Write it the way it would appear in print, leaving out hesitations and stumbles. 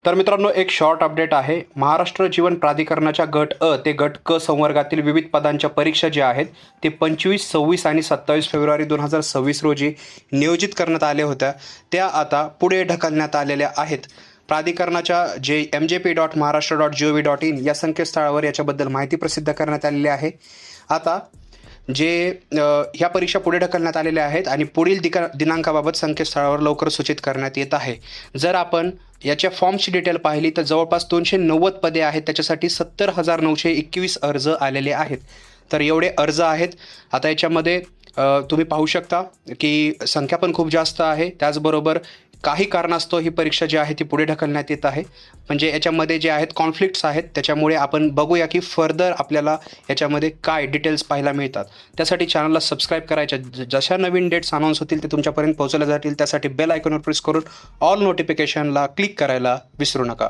तर मित्रांनो, एक शॉर्ट अपडेट आहे. महाराष्ट्र जीवन प्राधिकरणाच्या गट अ ते गट क संवर्गातील विविध पदांच्या परीक्षा ज्या आहेत ते 25, 26 आणि 27 फेब्रुवारी 2026 रोजी नियोजित करण्यात आल्या होत्या. त्या आता पुढे ढकलण्यात आलेल्या आहेत. प्राधिकरणाच्या जे mjp.maharashtra.gov.in या संकेतस्थळावर याच्याबद्दल माहिती प्रसिद्ध करण्यात आलेली आहे. आता ह्या परीक्षा पुढे ढकलण्यात आलेल्या आहेत आणि पुढील दिनांकाबाबत संकेतस्थळावर लवकर सूचित करण्यात येत आहे. जर आपण याच्या फॉर्मची डिटेल पाहिली तर जवळपास 290 पदे आहेत. त्याच्यासाठी 70,921 अर्ज आलेले आहेत. तर एवढे अर्ज आहेत. आता याच्यामध्ये तुम्ही पाहू शकता की संख्या पण खूप जास्त आहे. त्याचबरोबर काही कारणास्तव ही परीक्षा जी आहे ती पुढे ढकलण्यात येत आहे. म्हणजे याच्यामध्ये जे आहेत कॉन्फ्लिक्ट्स आहेत. त्याच्यामुळे आपण बघूया की फर्दर आपल्याला याच्यामध्ये काय डिटेल्स पाहायला मिळतात. त्यासाठी चॅनलला सबस्क्राईब करायच्या. जशा नवीन डेट्स अनाऊन्स होतील ते तुमच्यापर्यंत पोहोचवल्या जातील. त्यासाठी बेल आयकॉनवर प्रेस करून ऑल नोटिफिकेशनला क्लिक करायला विसरू नका.